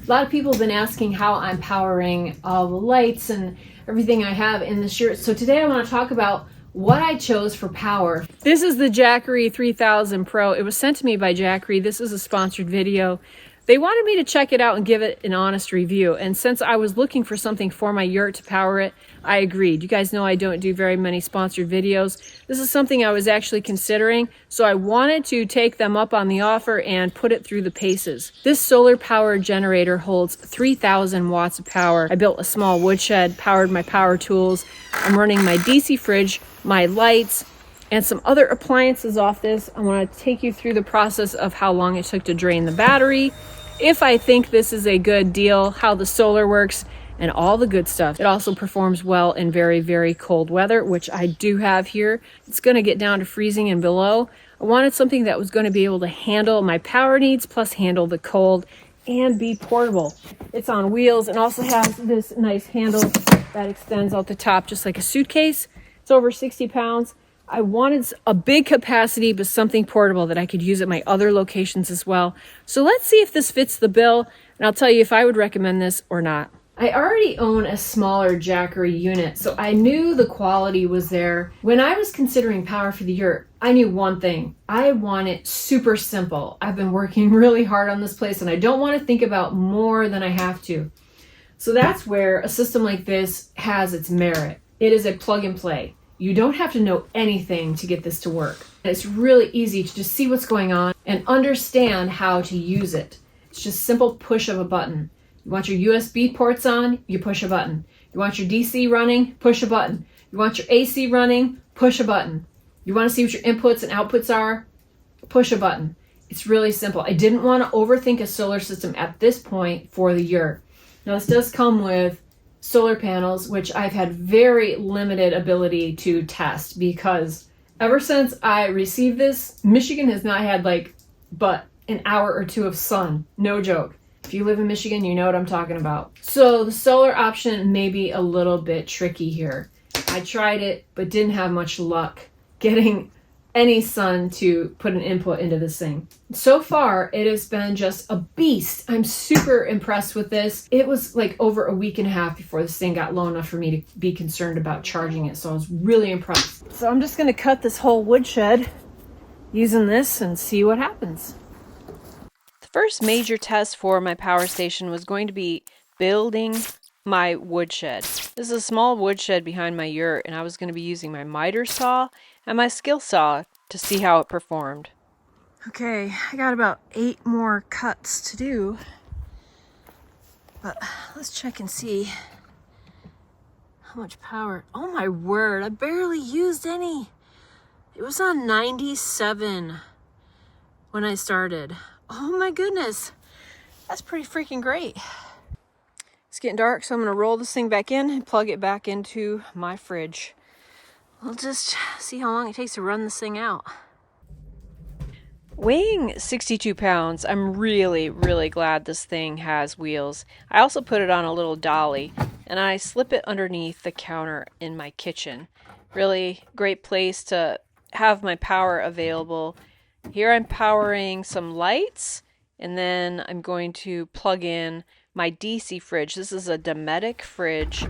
A lot of people have been asking how I'm powering all the lights and everything I have in this yurt. So today I want to talk about what I chose for power. This is the Jackery 3000 Pro. It was sent to me by Jackery. This is a sponsored video. They wanted me to check it out and give it an honest review. And since I was looking for something for my yurt to power it, I agreed. You guys know I don't do very many sponsored videos. This is something I was actually considering, so I wanted to take them up on the offer and put it through the paces. This solar power generator holds 3,000 watts of power. I built a small woodshed, powered my power tools. I'm running my DC fridge, my lights, and some other appliances off this. I want to take you through the process of how long it took to drain the battery, if I think this is a good deal, how the solar works, and all the good stuff. It also performs well in very, very cold weather, which I do have here. It's going to get down to freezing and below. I wanted something that was going to be able to handle my power needs, plus handle the cold, and be portable. It's on wheels and also has this nice handle that extends out the top just like a suitcase. It's over 60 pounds. I wanted a big capacity, but something portable that I could use at my other locations as well. So let's see if this fits the bill, and I'll tell you if I would recommend this or not. I already own a smaller Jackery unit, so I knew the quality was there. When I was considering power for the yurt, I knew one thing. I want it super simple. I've been working really hard on this place, and I don't want to think about more than I have to. So that's where a system like this has its merit. It is a plug and play. You don't have to know anything to get this to work. It's really easy to just see what's going on and understand how to use it. It's just simple push of a button. You want your USB ports on, you push a button. You want your DC running, push a button. You want your AC running, push a button. You want to see what your inputs and outputs are, push a button. It's really simple. I didn't want to overthink a solar system at this point for the yurt. Now this does come with solar panels, which I've had very limited ability to test because ever since I received this, Michigan has not had but an hour or two of sun. No joke. If you live in Michigan, you know what I'm talking about. So the solar option may be a little bit tricky here. I tried it, but didn't have much luck getting any sun to put an input into this thing. So far, it has been just a beast. I'm super impressed with this. It was like over a week and a half before this thing got low enough for me to be concerned about charging it. So I was really impressed. So I'm just gonna cut this whole woodshed using this and see what happens. The first major test for my power station was going to be building my woodshed. This is a small woodshed behind my yurt, and I was going to be using my miter saw and my skill saw to see how it performed. Okay, I got about 8 more cuts to do, but let's check and see how much power. Oh my word, I barely used any. It was on 97 when I started. Oh my goodness, that's pretty freaking great. It's getting dark, so I'm gonna roll this thing back in and plug it back into my fridge. We'll just see how long it takes to run this thing out. Weighing 62 pounds, I'm really, really glad this thing has wheels. I also put it on a little dolly, and I slip it underneath the counter in my kitchen. Really great place to have my power available. Here I'm powering some lights, and then I'm going to plug in my DC fridge. This is a Dometic fridge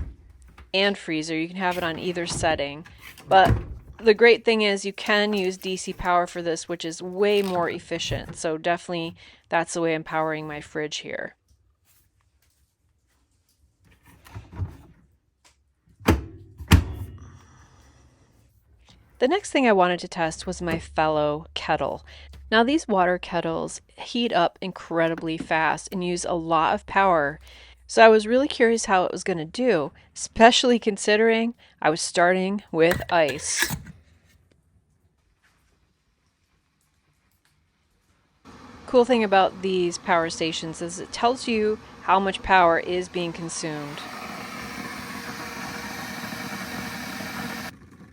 and freezer. You can have it on either setting, but the great thing is you can use DC power for this, which is way more efficient. So definitely that's the way I'm powering my fridge here. The next thing I wanted to test was my fellow kettle. Now these water kettles heat up incredibly fast and use a lot of power. So I was really curious how it was going to do, especially considering I was starting with ice. Cool thing about these power stations is it tells you how much power is being consumed.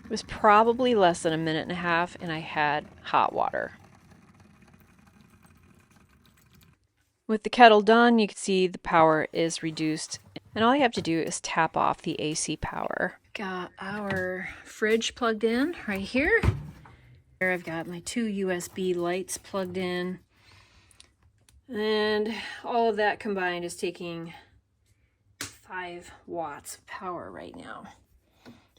It was probably less than a minute and a half, and I had hot water. With the kettle done, you can see the power is reduced, and all you have to do is tap off the AC power. Got our fridge plugged in right here. Here I've got my 2 USB lights plugged in. And all of that combined is taking 5 watts of power right now.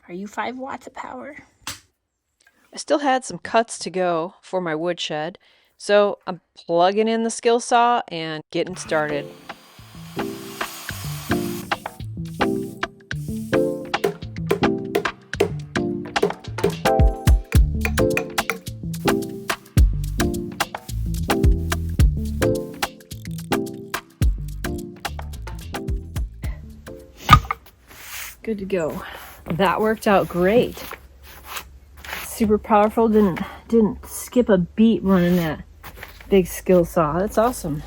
Are you 5 watts of power? I still had some cuts to go for my woodshed, so I'm plugging in the skill saw and getting started. Good to go. That worked out great. Super powerful. Didn't skip a beat running that big skill saw. That's awesome.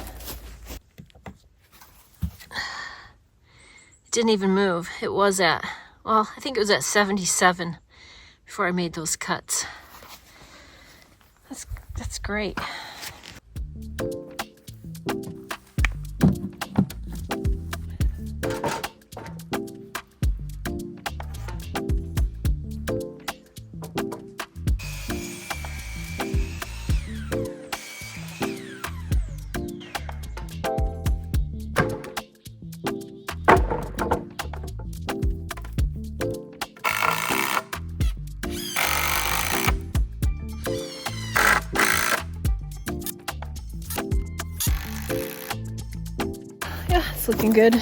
It didn't even move. It was at, well, I think it was at 77 before I made those cuts. That's great. Yeah, it's looking good.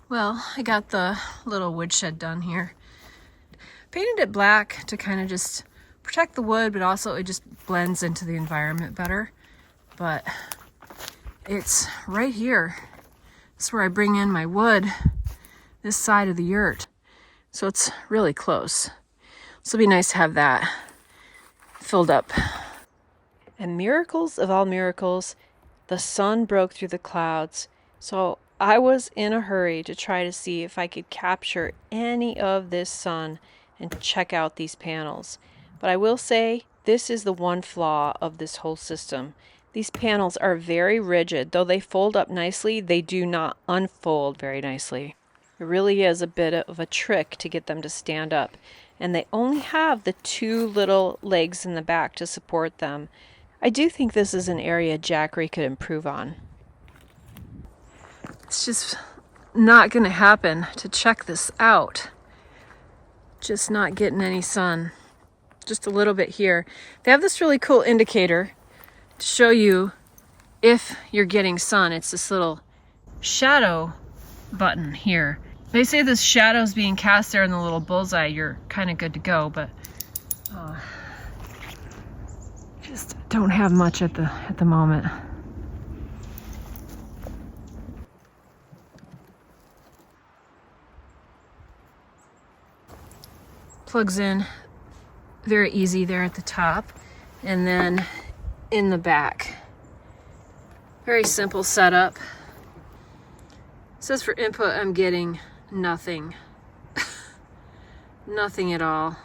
Well, I got the little woodshed done here. Painted it black to kind of just protect the wood, but also it just blends into the environment better. But it's right here. That's where I bring in my wood, this side of the yurt. So it's really close. So it'll be nice to have that filled up. And miracles of all miracles, the sun broke through the clouds. So I was in a hurry to try to see if I could capture any of this sun and check out these panels. But I will say, this is the one flaw of this whole system. These panels are very rigid. Though they fold up nicely, they do not unfold very nicely. It really is a bit of a trick to get them to stand up. And they only have the 2 little legs in the back to support them. I do think this is an area Jackery could improve on. It's just not going to happen to check this out. Just not getting any sun. Just a little bit here. They have this really cool indicator to show you if you're getting sun. It's this little shadow button here. They say this shadow's being cast there in the little bullseye. You're kind of good to go, but just don't have much at the moment. Plugs in very easy there at the top, and then in the back. Very simple setup. It says for input I'm getting nothing. Nothing at all,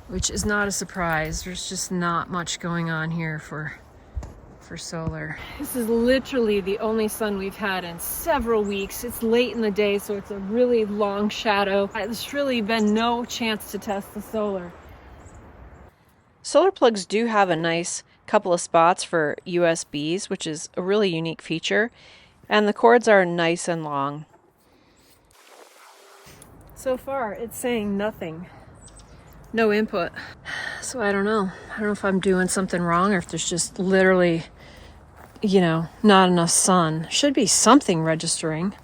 which is not a surprise. There's just not much going on here for solar. This is literally the only sun we've had in several weeks. It's late in the day, so it's a really long shadow. There's really been no chance to test the solar. Solar plugs do have a nice couple of spots for USBs, which is a really unique feature, and the cords are nice and long. So far, it's saying nothing. No input. So I don't know. I don't know if I'm doing something wrong or if there's just literally, you know, not enough sun. Should be something registering,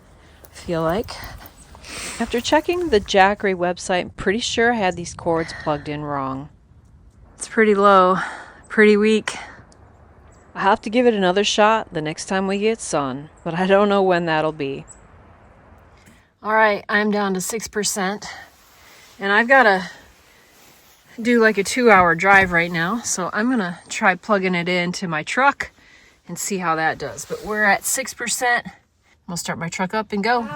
I feel like. After checking the Jackery website, I'm pretty sure I had these cords plugged in wrong. It's pretty low, pretty weak. I'll have to give it another shot the next time we get sun, but I don't know when that'll be. All right, I'm down to 6%, and I've got to do like a 2-hour drive right now, so I'm going to try plugging it into my truck and see how that does. But we're at 6%. I'll start my truck up and go.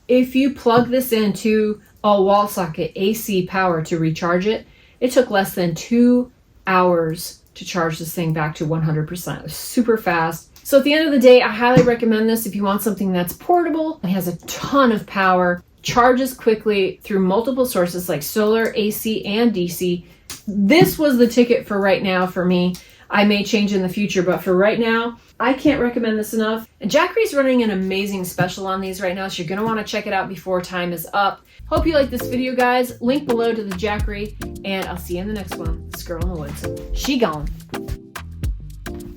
If you plug this into a wall socket AC power to recharge it, it took less than 2 hours to charge this thing back to 100%. It was super fast. So at the end of the day, I highly recommend this if you want something that's portable and has a ton of power. charges quickly through multiple sources like solar, AC, and DC. This was the ticket for right now for me. I may change in the future, but for right now, I can't recommend this enough. And Jackery's running an amazing special on these right now, so you're gonna wanna check it out before time is up. Hope you like this video, guys. Link below to the Jackery, and I'll see you in the next one. This girl in the woods. She gone.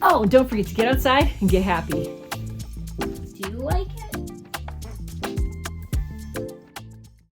Oh, and don't forget to get outside and get happy.